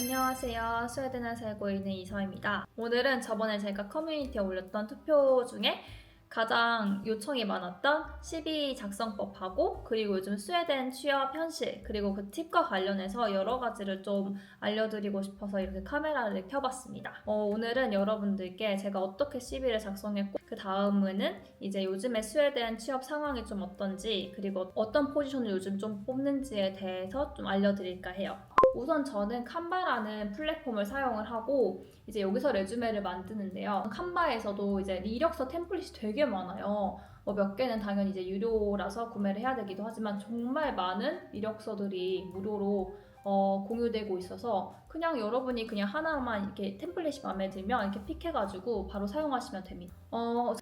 안녕하세요. 스웨덴에 살고 있는 이서입니다. 오늘은 저번에 제가 커뮤니티에 올렸던 투표 중에 가장 요청이 많았던 CV 작성법하고 그리고 요즘 스웨덴 취업 현실 그리고 그 팁과 관련해서 여러 가지를 좀 알려드리고 싶어서 이렇게 카메라를 켜봤습니다. 오늘은 여러분들께 제가 어떻게 CV를 작성했고 그 다음에는 이제 요즘에 스웨덴 취업 상황이 좀 어떤지 그리고 어떤 포지션을 요즘 좀 뽑는지에 대해서 좀 알려드릴까 해요. 우선 저는 칸바라는 플랫폼을 사용을 하고 이제 여기서 레주메를 만드는데요. 칸바에서도 이제 이력서 템플릿이 되게 많아요. 몇 개는 당연히 이제 유료라서 구매를 해야 되기도 하지만 정말 많은 이력서들이 무료로 공유되고 있어서 그냥 여러분이 그냥 하나만 이렇게 템플릿이 마음에 들면 이렇게 픽해가지고 바로 사용하시면 됩니다.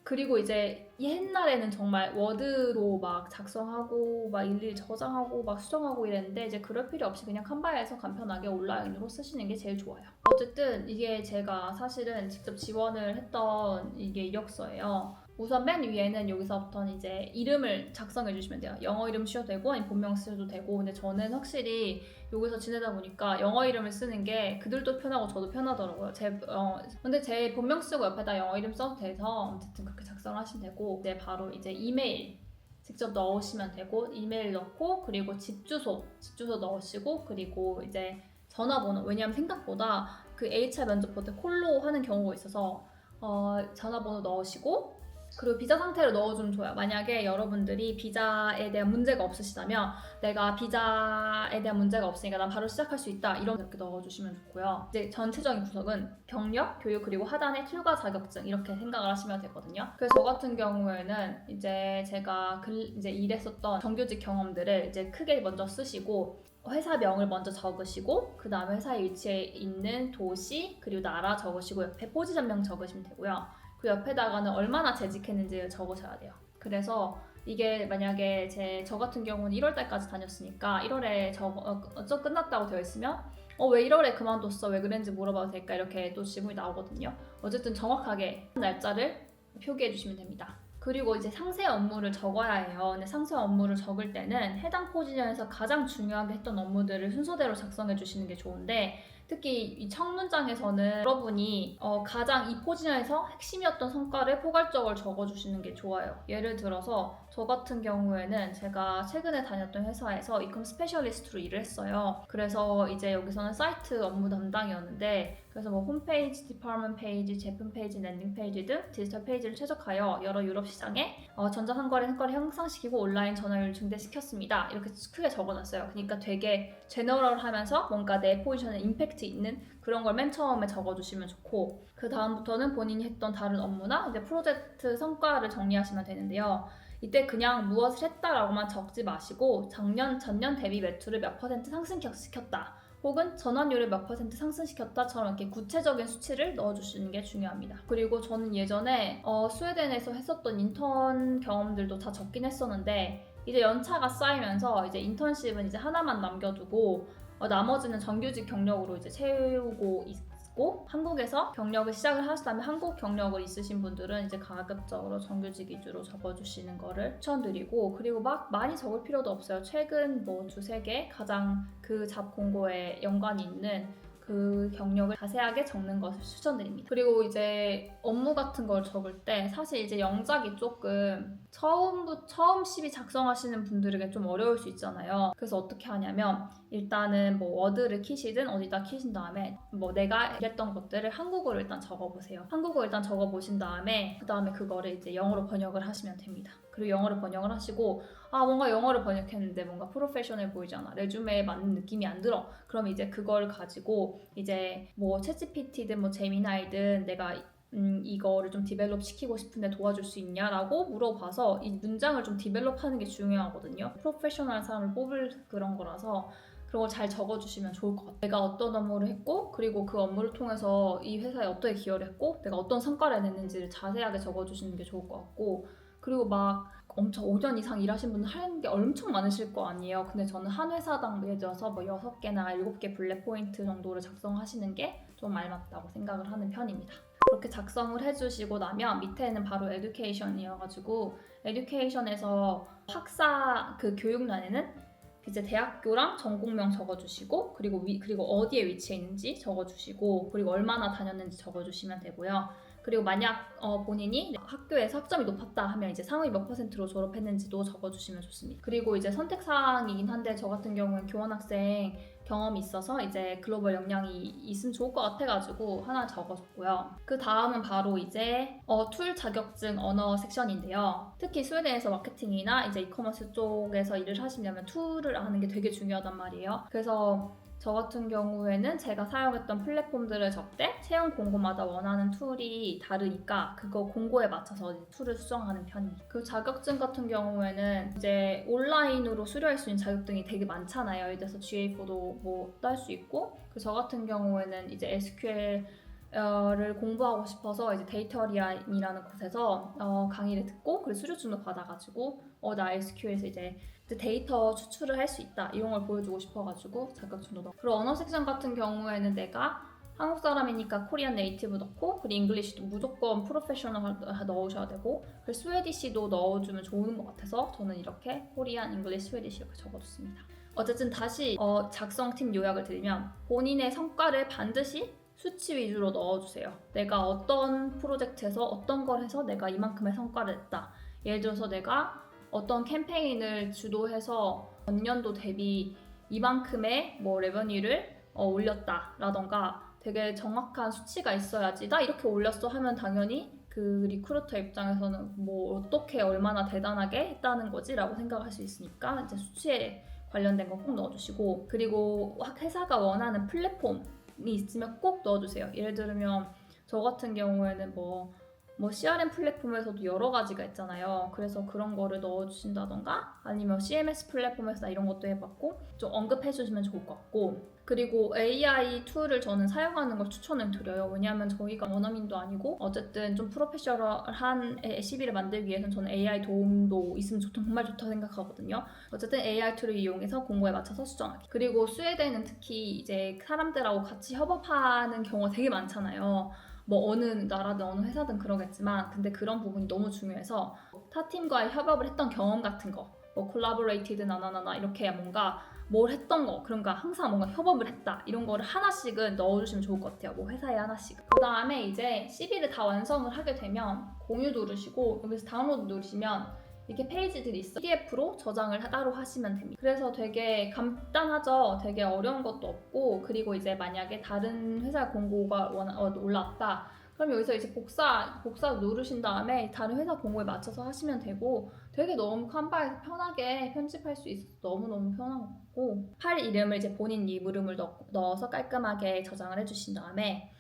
그리고 이제 옛날에는 정말 워드로 막 작성하고 막 일일이 저장하고 막 수정하고 이랬는데 이제 그럴 필요 없이 그냥 칸바에서 간편하게 온라인으로 쓰시는 게 제일 좋아요. 어쨌든 이게 제가 사실은 직접 지원을 했던 이게 이력서예요. 우선 맨 위에는 여기서부터는 이제 이름을 작성해 주시면 돼요. 영어 이름 쓰셔도 되고 아니면 본명 쓰셔도 되고 근데 저는 확실히 여기서 지내다 보니까 영어 이름을 쓰는 게 그들도 편하고 저도 편하더라고요. 근데 제 본명 쓰고 옆에다 영어 이름 써도 돼서 어쨌든 그렇게 작성하시면 되고 이제 바로 이제 이메일 직접 넣으시면 되고 이메일 넣고 그리고 집 주소 넣으시고 그리고 이제 전화번호 왜냐하면 생각보다 그 HR 면접 볼 때 콜로 하는 경우가 있어서 전화번호 넣으시고 그리고 비자 상태를 넣어주면 좋아요. 만약에 여러분들이 비자에 대한 문제가 없으시다면 내가 비자에 대한 문제가 없으니까 난 바로 시작할 수 있다 이런 이렇게 넣어주시면 좋고요. 이제 전체적인 구석은 경력, 교육 그리고 하단의 툴과 자격증 이렇게 생각을 하시면 되거든요. 그래서 저 같은 경우에는 이제 제가 이제 일했었던 정규직 경험들을 이제 크게 먼저 쓰시고 회사명을 먼저 적으시고 그 다음에 회사에 위치해 있는 도시 그리고 나라 적으시고 옆에 포지션명 적으시면 되고요. 그 옆에다가는 얼마나 재직했는지를 적으셔야 돼요. 그래서 이게 만약에 저 같은 경우는 1월달까지 다녔으니까 1월에 끝났다고 되어 있으면 왜 1월에 그만뒀어? 왜 그랬는지 물어봐도 될까? 이렇게 또 질문이 나오거든요. 어쨌든 정확하게 날짜를 표기해 주시면 됩니다. 그리고 이제 상세 업무를 적어야 해요. 근데 상세 업무를 적을 때는 해당 포지션에서 가장 중요하게 했던 업무들을 순서대로 작성해 주시는 게 좋은데 특히 이 첫 문장에서는 여러분이 가장 이 포지션에서 핵심이었던 성과를 포괄적으로 적어주시는 게 좋아요. 예를 들어서 저 같은 경우에는 제가 최근에 다녔던 회사에서 이컴 스페셜리스트로 일을 했어요. 그래서 이제 여기서는 사이트 업무 담당이었는데 그래서 뭐 홈페이지, 디파트먼트 페이지, 제품 페이지, 랜딩 페이지 등 디지털 페이지를 최적화하여 여러 유럽 시장에 전자상거래 성과를 향상시키고 온라인 전화율을 증대시켰습니다. 이렇게 크게 적어놨어요. 그러니까 되게 제너럴하면서 뭔가 내 포지션에 임팩트 있는 그런 걸 맨 처음에 적어주시면 좋고 그 다음부터는 본인이 했던 다른 업무나 이제 프로젝트 성과를 정리하시면 되는데요. 이때 그냥 무엇을 했다라고만 적지 마시고 전년 대비 매출을 몇 퍼센트 상승시켰다. 혹은 전환율을 몇 퍼센트 상승시켰다처럼 이렇게 구체적인 수치를 넣어주시는 게 중요합니다. 그리고 저는 예전에 스웨덴에서 했었던 인턴 경험들도 다 적긴 했었는데 이제 연차가 쌓이면서 이제 인턴십은 이제 하나만 남겨두고 나머지는 정규직 경력으로 이제 채우고 있고 한국에서 경력을 시작을 하시다면 한국 경력을 있으신 분들은 이제 가급적으로 정규직 위주로 적어주시는 거를 추천드리고 그리고 막 많이 적을 필요도 없어요. 최근 뭐 2-3개 가장 그 잡 공고에 연관이 있는 그 경력을 자세하게 적는 것을 추천드립니다. 그리고 이제 업무 같은 걸 적을 때 사실 이제 영작이 조금 처음 CV 작성하시는 분들에게 좀 어려울 수 있잖아요. 그래서 어떻게 하냐면 일단은 뭐 워드를 키시든 어디다 키신 다음에 뭐 내가 일했던 것들을 한국어로 일단 적어보세요. 한국어 일단 적어보신 다음에 그 다음에 그거를 이제 영어로 번역을 하시면 됩니다. 그리고 영어로 번역을 하시고 뭔가 영어를 번역했는데 뭔가 프로페셔널 보이지 않아. 레주메에 맞는 느낌이 안 들어. 그럼 이제 그걸 가지고 이제 뭐 챗GPT든 뭐 제미나이든 내가 이거를 좀 디벨롭 시키고 싶은데 도와줄 수 있냐라고 물어봐서 이 문장을 좀 디벨롭 하는 게 중요하거든요. 프로페셔널한 사람을 뽑을 그런 거라서 그런 걸 잘 적어주시면 좋을 것 같아요. 내가 어떤 업무를 했고 그리고 그 업무를 통해서 이 회사에 어떻게 기여를 했고 내가 어떤 성과를 냈는지를 자세하게 적어주시는 게 좋을 것 같고 그리고 막 엄청 5년 이상 일하신 분들 하는 게 엄청 많으실 거 아니에요. 근데 저는 한 회사당 예를 들어서 뭐 6개나 7개 블랙 포인트 정도를 작성하시는 게 좀 알맞다고 생각을 하는 편입니다. 그렇게 작성을 해주시고 나면 밑에는 바로 에듀케이션이어가지고 에듀케이션에서 학사 그 교육란에는 이제 대학교랑 전공명 적어주시고 그리고 어디에 위치해 있는지 적어주시고 그리고 얼마나 다녔는지 적어주시면 되고요. 그리고 만약 본인이 학교에서 학점이 높았다 하면 이제 상위 몇 %로 졸업했는지도 적어주시면 좋습니다. 그리고 이제 선택사항이긴 한데 저 같은 경우는 교환학생 경험이 있어서 이제 글로벌 역량이 있으면 좋을 것 같아가지고 하나 적어줬고요. 그 다음은 바로 이제 툴 자격증 언어 섹션인데요. 특히 스웨덴에서 마케팅이나 이제 이커머스 쪽에서 일을 하시려면 툴을 아는 게 되게 중요하단 말이에요. 그래서 저 같은 경우에는 제가 사용했던 플랫폼들을 적되 채용 공고마다 원하는 툴이 다르니까 그거 공고에 맞춰서 이제 툴을 수정하는 편입니다. 그 자격증 같은 경우에는 이제 온라인으로 수료할 수 있는 자격증이 되게 많잖아요. 예를 들어서 GA4도 뭐 딸 수 있고 저 같은 경우에는 이제 SQL을 공부하고 싶어서 이제 데이터리안이라는 곳에서 강의를 듣고 그리고 수료증도 받아가지고 나 SQL에서 이제 데이터 추출을 할 수 있다 이런 걸 보여주고 싶어가지고 자격증도 넣고 그리고 언어 섹션 같은 경우에는 내가 한국 사람이니까 코리안 네이티브 넣고 그리고 잉글리시도 무조건 프로페셔널 넣으셔야 되고 그리고 스웨디시도 넣어주면 좋은 것 같아서 저는 이렇게 코리안, 잉글리시, 스웨디시 이렇게 적어줬습니다. 어쨌든 다시 작성팀 요약을 드리면 본인의 성과를 반드시 수치 위주로 넣어주세요. 내가 어떤 프로젝트에서 어떤 걸 해서 내가 이만큼의 성과를 냈다. 예를 들어서 내가 어떤 캠페인을 주도해서 전년도 대비 이만큼의 뭐 레버뉴를 올렸다라던가 되게 정확한 수치가 있어야지 나 이렇게 올렸어 하면 당연히 그 리크루터 입장에서는 뭐 어떻게 얼마나 대단하게 했다는 거지 라고 생각할 수 있으니까 이제 수치에 관련된 거 꼭 넣어주시고 그리고 회사가 원하는 플랫폼이 있으면 꼭 넣어주세요. 예를 들면 저 같은 경우에는 뭐 CRM 플랫폼에서도 여러 가지가 있잖아요. 그래서 그런 거를 넣어주신다던가 아니면 CMS 플랫폼에서 이런 것도 해봤고 좀 언급해 주시면 좋을 것 같고 그리고 AI 툴을 저는 사용하는 걸 추천을 드려요. 왜냐하면 저희가 원어민도 아니고 어쨌든 좀 프로페셔널한 CV를 만들기 위해서는 저는 AI 도움도 있으면 정말 좋다고 생각하거든요. 어쨌든 AI 툴을 이용해서 공고에 맞춰서 수정하기. 그리고 스웨덴은 특히 이제 사람들하고 같이 협업하는 경우가 되게 많잖아요. 뭐 어느 나라든 어느 회사든 그러겠지만 근데 그런 부분이 너무 중요해서 타 팀과의 협업을 했던 경험 같은 거 뭐 collaborated 나나나나 이렇게 뭔가 뭘 했던 거 그러니까 항상 뭔가 협업을 했다 이런 거를 하나씩은 넣어주시면 좋을 것 같아요. 뭐 회사에 하나씩. 그 다음에 이제 CV를 다 완성을 하게 되면 공유 누르시고 여기서 다운로드 누르시면 이렇게 페이지들이 있어요. PDF로 저장을 따로 하시면 됩니다. 그래서 되게 간단하죠. 되게 어려운 것도 없고 그리고 이제 만약에 다른 회사 공고가 올랐다. 그럼 여기서 이제 복사 누르신 다음에 다른 회사 공고에 맞춰서 하시면 되고 되게 너무 칸바에서 편하게 편집할 수 있어서 너무너무 편한 것 같고 파일 이름을 이제 본인 이름을 넣어서 깔끔하게 저장을 해주신 다음에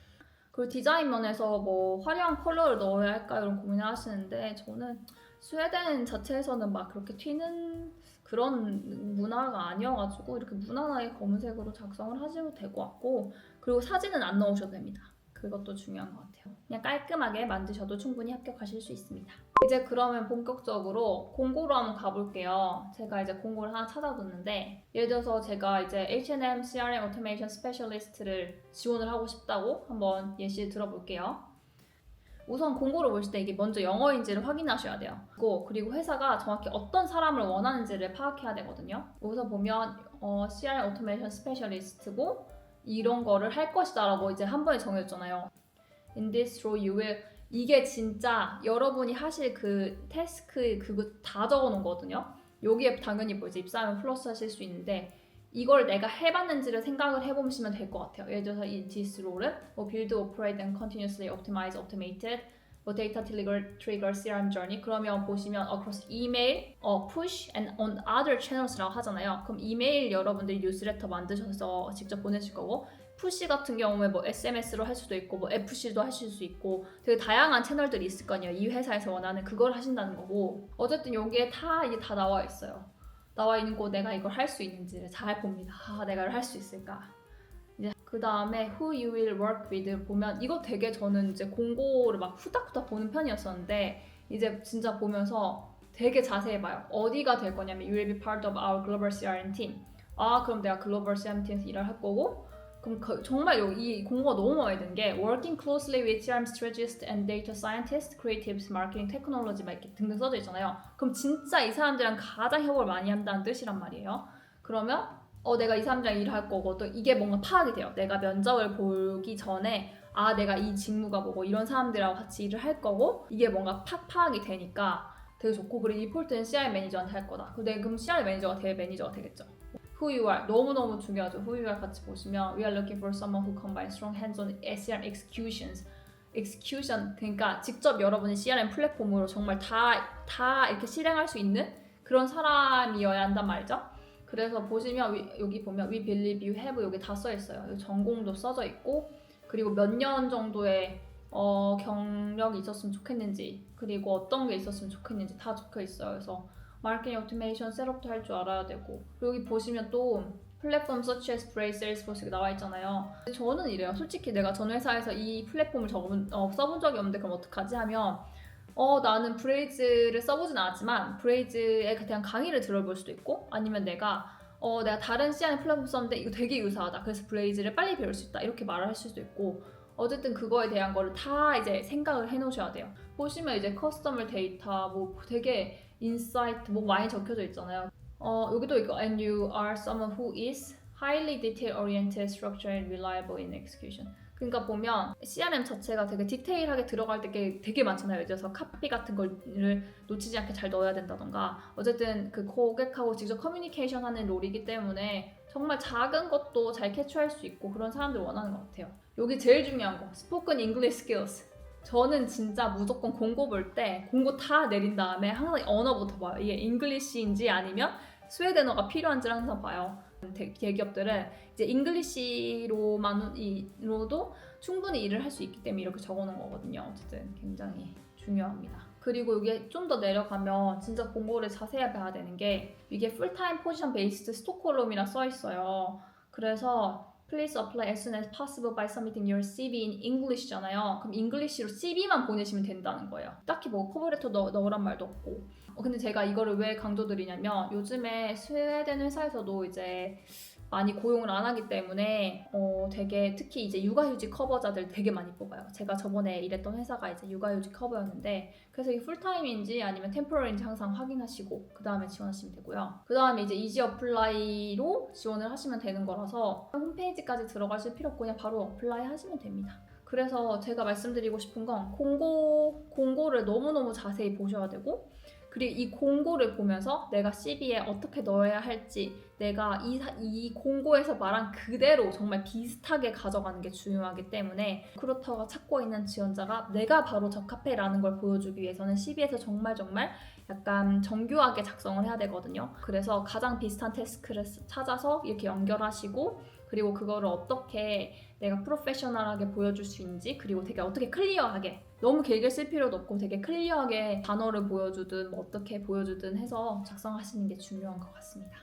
그리고 디자인면에서 뭐 화려한 컬러를 넣어야 할까 이런 고민을 하시는데 저는 스웨덴 자체에서는 막 그렇게 튀는 그런 문화가 아니어가지고 이렇게 무난하게 검은색으로 작성을 하셔도 될 것 같고 그리고 사진은 안 넣으셔도 됩니다. 그것도 중요한 것 같아요. 그냥 깔끔하게 만드셔도 충분히 합격하실 수 있습니다. 이제 그러면 본격적으로 공고로 한번 가볼게요. 제가 이제 공고를 하나 찾아뒀는데 예를 들어서 제가 이제 H&M CRM Automation Specialist를 지원을 하고 싶다고 한번 예시 들어볼게요. 우선 공고를 보실 때 이게 먼저 영어인지를 확인하셔야 돼요. 그리고 회사가 정확히 어떤 사람을 원하는지를 파악해야 되거든요. 여기서 보면 CRM Automation Specialist고 이런 거를 할 것이다 라고 이제 한 번에 정해졌잖아요. In this role you will 이게 진짜 여러분이 하실 그 태스크 그거 다 적어놓은 거거든요. 여기에 당연히 뭐 이제 입사하면 플러스 하실 수 있는데 이걸 내가 해봤는지를 생각을 해보시면 될 것 같아요. 예를 들어서 이 this role은 뭐 build, operate and continuously optimize, automated 뭐 data trigger, CRM journey 그러면 보시면 across email, push and on other channels라고 하잖아요. 그럼 이메일 여러분들이 뉴스레터 만드셔서 직접 보내실 거고 푸시 같은 경우에 뭐 SMS로 할 수도 있고 뭐 FC도 하실 수 있고 되게 다양한 채널들이 있을 거 아니에요. 이 회사에서 원하는 그걸 하신다는 거고 어쨌든 여기에 이게 다 나와 있어요. 나와 있는 거 내가 이걸 할 수 있는지를 잘 봅니다. 내가 이걸 할 수 있을까? 이제 그 다음에 who you will work with 보면 이거 되게 저는 이제 공고를 막 후닥후닥 보는 편이었었는데 이제 진짜 보면서 되게 자세히 봐요. 어디가 될 거냐면 you will be part of our global CRM team. 그럼 내가 글로벌 CRM 팀에서 일을 할 거고 그럼 정말 이 공고가 너무 마음에 드는 게 working closely with CRM strategists and data scientists, creatives, marketing, technology 막 이렇게 등등 써져 있잖아요. 그럼 진짜 이 사람들이랑 가장 협업을 많이 한다는 뜻이란 말이에요. 그러면 내가 2, 3장 일을 할 거고 또 이게 뭔가 파악이 돼요. 내가 면접을 보기 전에 내가 이 직무가 뭐고 이런 사람들하고 같이 일을 할 거고 이게 뭔가 파악이 되니까 되게 좋고 그리고 리포트는 CR 매니저한테 할 거다. 그럼 CR 매니저가 매니저가 되겠죠. Who you are 너무너무 중요하죠. Who you are 같이 보시면 We are looking for someone who combines strong hands-on SRM execution 그러니까 직접 여러분이 CRM 플랫폼으로 정말 다 이렇게 실행할 수 있는 그런 사람이어야 한단 말이죠. 그래서 보시면 여기 보면 We believe you have 여기 다 써 있어요. 전공도 써져 있고 그리고 몇 년 정도의 경력이 있었으면 좋겠는지 그리고 어떤 게 있었으면 좋겠는지 다 적혀 있어요. 그래서 마케팅 오토메이션 셋업도 할 줄 알아야 되고 여기 보시면 또 플랫폼 such as Braze, Salesforce 나와 있잖아요. 저는 이래요. 솔직히 내가 전 회사에서 이 플랫폼을 써본 적이 없는데 그럼 어떡하지 하면 나는 브레이즈를 써보진 않았지만 브레이즈에 대한 강의를 들어볼 수도 있고 아니면 내가 다른 CRM 플랫폼 썼는데 이거 되게 유사하다. 그래서 브레이즈를 빨리 배울 수 있다. 이렇게 말을 할 수도 있고 어쨌든 그거에 대한 거를 다 이제 생각을 해놓으셔야 돼요. 보시면 이제 커스터머 데이터 뭐 되게 인사이트 뭐 많이 적혀져 있잖아요. 여기도 있고 and you are someone who is highly detail oriented, structured, and reliable in execution. 그러니까 보면 CRM 자체가 되게 디테일하게 들어갈 때 되게 많잖아요. 예를 들어서 카피 같은 거를 놓치지 않게 잘 넣어야 된다던가 어쨌든 그 고객하고 직접 커뮤니케이션 하는 롤이기 때문에 정말 작은 것도 잘 캐치할 수 있고 그런 사람들 원하는 것 같아요. 여기 제일 중요한 거 Spoken English Skills. 저는 진짜 무조건 공고 볼 때 공고 다 내린 다음에 항상 언어부터 봐요. 이게 잉글리시인지 아니면 스웨덴어가 필요한지를 항상 봐요. 대기업들은 이제 잉글리시로도 충분히 일을 할 수 있기 때문에 이렇게 적어놓은 거거든요. 어쨌든 굉장히 중요합니다. 그리고 이게 좀 더 내려가면 진짜 공고를 자세히 봐야 되는 게 이게 풀타임 포지션 베이스드 스톡홀름이라 써 있어요. 그래서 Please apply as soon as possible by submitting your CV in English잖아요. 그럼 잉글리시로 CV만 보내시면 된다는 거예요. 딱히 뭐 커버레터 넣으란 말도 없고. 근데 제가 이거를 왜 강조드리냐면 요즘에 스웨덴 회사에서도 이제 많이 고용을 안 하기 때문에 되게 특히 이제 육아휴직 커버자들 되게 많이 뽑아요. 제가 저번에 일했던 회사가 이제 육아휴직 커버였는데 그래서 이게 풀타임인지 아니면 템포러리인지 항상 확인하시고 그 다음에 지원하시면 되고요. 그 다음에 이제 이지 어플라이로 지원을 하시면 되는 거라서 홈페이지까지 들어가실 필요 없고 그냥 바로 어플라이 하시면 됩니다. 그래서 제가 말씀드리고 싶은 건 공고를 너무너무 자세히 보셔야 되고 그리고 이 공고를 보면서 내가 CV에 어떻게 넣어야 할지 내가 이 공고에서 말한 그대로 정말 비슷하게 가져가는 게 중요하기 때문에 리크루터가 찾고 있는 지원자가 내가 바로 적합해라는 걸 보여주기 위해서는 CV에서 정말 약간 정교하게 작성을 해야 되거든요. 그래서 가장 비슷한 태스크를 찾아서 이렇게 연결하시고 그리고 그거를 어떻게 내가 프로페셔널하게 보여줄 수 있는지 그리고 되게 어떻게 클리어하게 너무 길게 쓸 필요도 없고 되게 클리어하게 단어를 보여주든 뭐 어떻게 보여주든 해서 작성하시는 게 중요한 것 같습니다.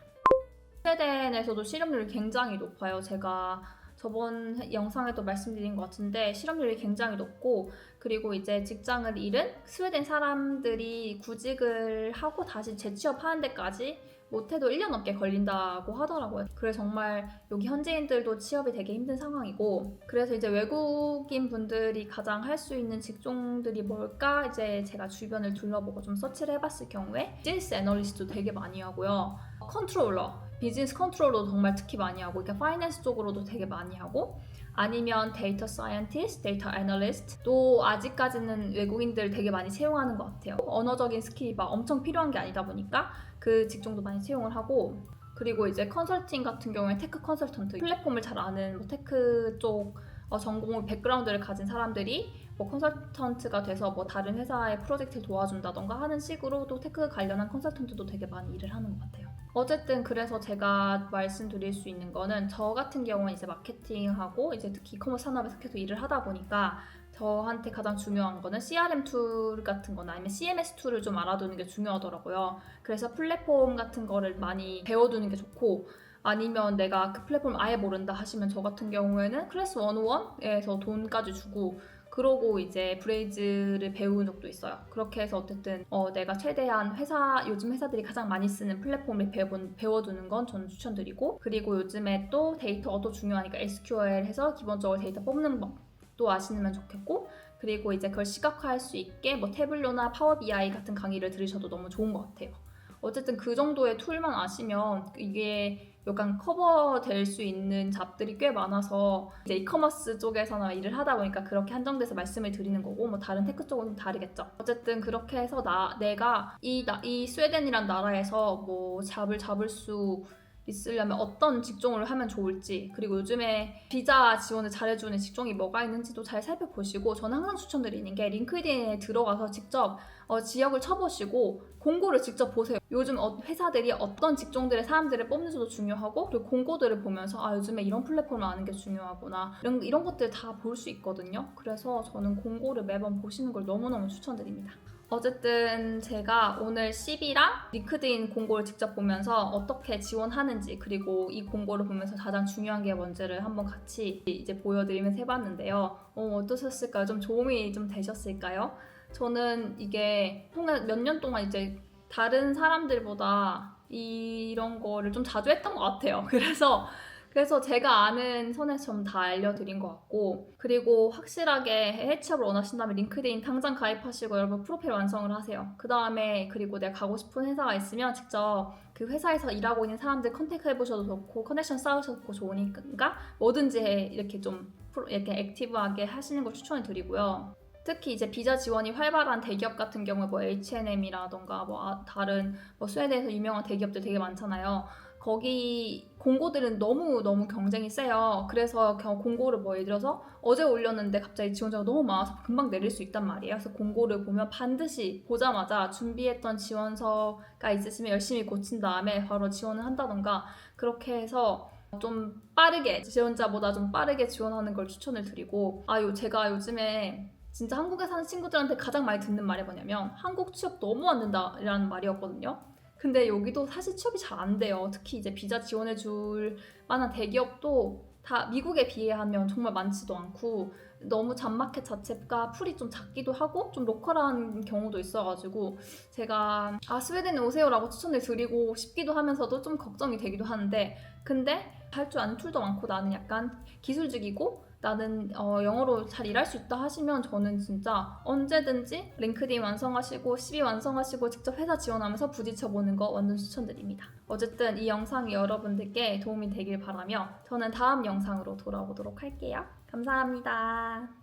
스웨덴에서도 실업률이 굉장히 높아요. 제가 저번 영상에도 말씀드린 것 같은데 실업률이 굉장히 높고 그리고 이제 직장을 잃은 스웨덴 사람들이 구직을 하고 다시 재취업하는 데까지 못해도 1년 넘게 걸린다고 하더라고요. 그래서 정말 여기 현지인들도 취업이 되게 힘든 상황이고 그래서 이제 외국인 분들이 가장 할 수 있는 직종들이 뭘까 이제 제가 주변을 둘러보고 좀 서치를 해봤을 경우에 비즈니스 애널리스트도 되게 많이 하고요. 컨트롤러, 비즈니스 컨트롤러도 정말 특히 많이 하고 그러니까 파이낸스 쪽으로도 되게 많이 하고 아니면 데이터 사이언티스트, 데이터 애널리스트도 아직까지는 외국인들 되게 많이 채용하는 것 같아요. 언어적인 스킬이 막 엄청 필요한 게 아니다 보니까 그 직종도 많이 채용을 하고 그리고 이제 컨설팅 같은 경우에 테크 컨설턴트 플랫폼을 잘 아는 뭐 테크 쪽 전공을 백그라운드를 가진 사람들이 뭐 컨설턴트가 돼서 뭐 다른 회사의 프로젝트를 도와준다던가 하는 식으로 또 테크 관련한 컨설턴트도 되게 많이 일을 하는 것 같아요. 어쨌든 그래서 제가 말씀드릴 수 있는 거는 저 같은 경우는 이제 마케팅하고 이제 특히 이커머스 산업에서 계속 일을 하다 보니까 저한테 가장 중요한 거는 CRM 툴 같은 거나 아니면 CMS 툴을 좀 알아두는 게 중요하더라고요. 그래서 플랫폼 같은 거를 많이 배워두는 게 좋고 아니면 내가 그 플랫폼 아예 모른다 하시면 저 같은 경우에는 클래스 101에서 돈까지 주고 그러고 이제 브레이즈를 배운 적도 있어요. 그렇게 해서 어쨌든 내가 최대한 요즘 회사들이 가장 많이 쓰는 플랫폼을 배워두는 건 저는 추천드리고 그리고 요즘에 또 데이터가 또 중요하니까 SQL 해서 기본적으로 데이터 뽑는 법도 아시면 좋겠고 그리고 이제 그걸 시각화할 수 있게 뭐 태블로나 파워 BI 같은 강의를 들으셔도 너무 좋은 것 같아요. 어쨌든 그 정도의 툴만 아시면 이게 약간 커버될 수 있는 잡들이 꽤 많아서 이제 이커머스 쪽에서나 일을 하다 보니까 그렇게 한정돼서 말씀을 드리는 거고 뭐 다른 테크 쪽은 좀 다르겠죠. 어쨌든 그렇게 해서 내가 이 스웨덴이란 나라에서 뭐 잡을 잡을 수 있으려면 어떤 직종을 하면 좋을지, 그리고 요즘에 비자 지원을 잘해주는 직종이 뭐가 있는지도 잘 살펴보시고, 저는 항상 추천드리는 게 링크드인에 들어가서 직접 지역을 쳐보시고 공고를 직접 보세요. 요즘 회사들이 어떤 직종들의 사람들을 뽑는지도 중요하고, 그리고 공고들을 보면서 요즘에 이런 플랫폼을 아는 게 중요하구나, 이런 것들 다 볼 수 있거든요. 그래서 저는 공고를 매번 보시는 걸 너무너무 추천드립니다. 어쨌든 제가 오늘 CV랑 링크드인 공고를 직접 보면서 어떻게 지원하는지, 그리고 이 공고를 보면서 가장 중요한 게 뭔지를 한번 같이 이제 보여드리면서 해봤는데요. 어떠셨을까요? 좀 도움이 좀 되셨을까요? 저는 이게 몇 년 동안 이제 다른 사람들보다 이런 거를 좀 자주 했던 것 같아요. 그래서 제가 아는 선에서 좀 다 알려드린 것 같고, 그리고 확실하게 해외 취업을 원하신다면 링크드인 당장 가입하시고 여러분 프로필 완성을 하세요. 그 다음에 그리고 내가 가고 싶은 회사가 있으면 직접 그 회사에서 일하고 있는 사람들 컨택 해보셔도 좋고, 커넥션 쌓으셔도 좋으니까 뭐든지 이렇게 좀 이렇게 액티브하게 하시는 걸 추천을 드리고요. 특히 이제 비자 지원이 활발한 대기업 같은 경우에 뭐 H&M이라던가 뭐 다른 뭐 스웨덴에서 유명한 대기업들 되게 많잖아요. 거기 공고들은 너무 경쟁이 세요. 그래서 공고를 뭐 예를 들어서 어제 올렸는데 갑자기 지원자가 너무 많아서 금방 내릴 수 있단 말이에요. 그래서 공고를 보면 반드시 보자마자 준비했던 지원서가 있으시면 열심히 고친 다음에 바로 지원을 한다던가, 그렇게 해서 좀 빠르게, 지원자보다 좀 빠르게 지원하는 걸 추천을 드리고, 제가 요즘에 진짜 한국에 사는 친구들한테 가장 많이 듣는 말이 뭐냐면 한국 취업 너무 안 된다라는 말이었거든요. 근데 여기도 사실 취업이 잘 안 돼요. 특히 이제 비자 지원해 줄 만한 대기업도 다 미국에 비하면 정말 많지도 않고, 너무 잡마켓 자체가 풀이 좀 작기도 하고 좀 로컬한 경우도 있어가지고 제가 스웨덴에 오세요라고 추천을 드리고 싶기도 하면서도 좀 걱정이 되기도 하는데, 근데 할 줄 아는 툴도 많고 나는 약간 기술직이고 나는 영어로 잘 일할 수 있다 하시면 저는 진짜 언제든지 링크드인 완성하시고 CV 완성하시고 직접 회사 지원하면서 부딪혀보는 거 완전 추천드립니다. 어쨌든 이 영상이 여러분들께 도움이 되길 바라며 저는 다음 영상으로 돌아오도록 할게요. 감사합니다.